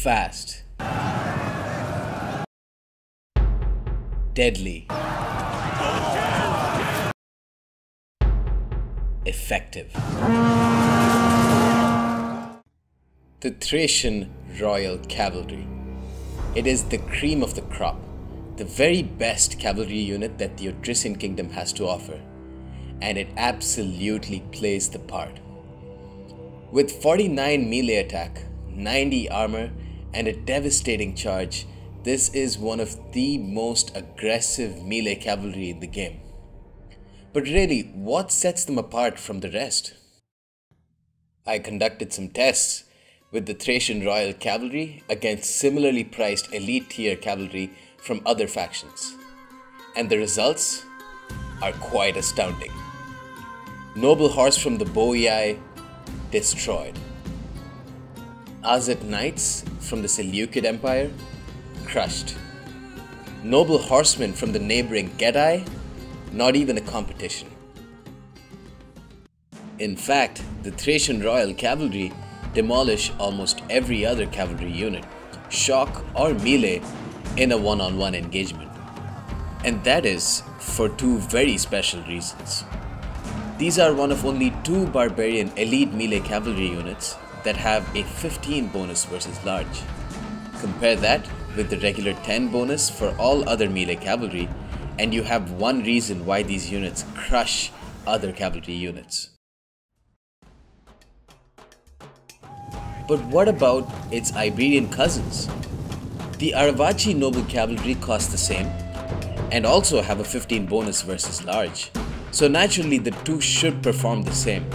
Fast. Deadly. Effective. The Thracian Royal Cavalry. It is the cream of the crop, the very best cavalry unit that the Thracian kingdom has to offer, and it absolutely plays the part. With 49 melee attack, 90 armor, and a devastating charge, this is one of the most aggressive melee cavalry in the game. But really, what sets them apart from the rest? I conducted some tests with the Thracian Royal Cavalry against similarly priced elite tier cavalry from other factions, and the results are quite astounding. Noble horse from the Boii, destroyed. Azet Knights from the Seleucid Empire, crushed. Noble horsemen from the neighboring Gedai, not even a competition. In fact, the Thracian Royal Cavalry demolish almost every other cavalry unit, shock or melee, in a one-on-one engagement. And that is for two very special reasons. These are one of only two barbarian elite melee cavalry units that have a 15 bonus versus large. Compare that with the regular 10 bonus for all other melee cavalry, and you have one reason why these units crush other cavalry units. But what about its Iberian cousins? The Aravaci Noble Cavalry cost the same and also have a 15 bonus versus large, so naturally the two should perform the same.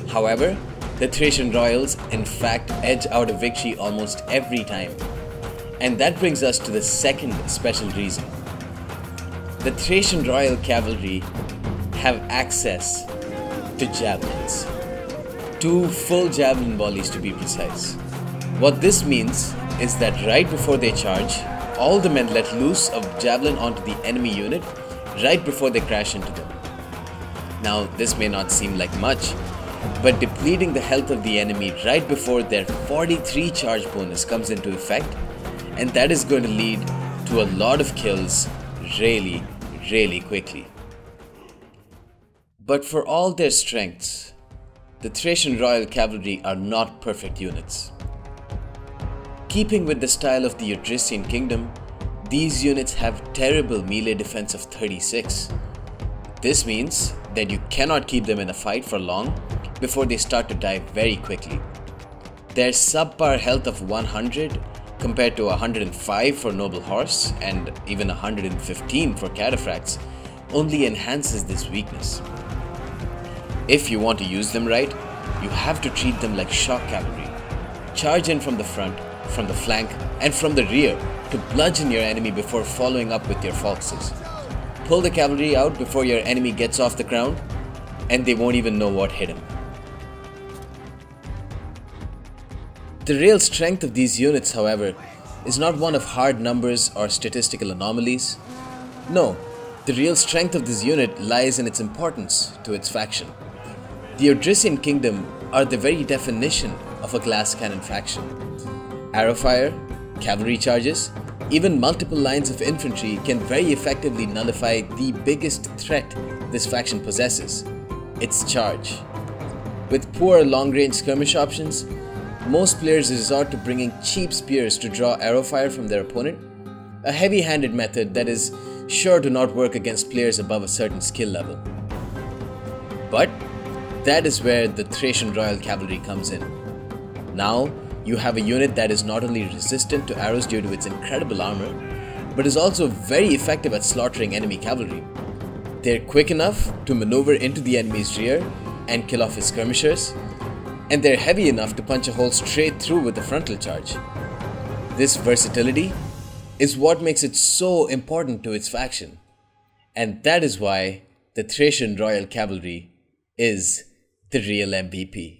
However, the Thracian Royals in fact edge out a victory almost every time. And that brings us to the second special reason. The Thracian Royal Cavalry have access to javelins. 2 full javelin volleys to be precise. What this means is that right before they charge, all the men let loose a javelin onto the enemy unit right before they crash into them. Now, this may not seem like much, but depleting the health of the enemy right before their 43 charge bonus comes into effect, and that is going to lead to a lot of kills really quickly. But for all their strengths, the Thracian Royal Cavalry are not perfect units. Keeping with the style of the Thracian kingdom, these units have terrible melee defense of 36. This means that you cannot keep them in a fight for long before they start to die very quickly. Their subpar health of 100 compared to 105 for Noble Horse and even 115 for Cataphracts only enhances this weakness. If you want to use them right, you have to treat them like shock cavalry. Charge in from the front, from the flank, and from the rear to bludgeon your enemy before following up with your foxes. Pull the cavalry out before your enemy gets off the ground, and they won't even know what hit him. The real strength of these units, however, is not one of hard numbers or statistical anomalies. No, the real strength of this unit lies in its importance to its faction. The Thracian kingdom are the very definition of a glass cannon faction. Arrow fire, cavalry charges, even multiple lines of infantry can very effectively nullify the biggest threat this faction possesses, its charge. With poor long-range skirmish options, most players resort to bringing cheap spears to draw arrow fire from their opponent, a heavy-handed method that is sure to not work against players above a certain skill level. But that is where the Thracian Royal Cavalry comes in. Now, you have a unit that is not only resistant to arrows due to its incredible armor, but is also very effective at slaughtering enemy cavalry. They're quick enough to maneuver into the enemy's rear and kill off his skirmishers, and they're heavy enough to punch a hole straight through with a frontal charge. This versatility is what makes it so important to its faction, and that is why the Thracian Royal Cavalry is the real MVP.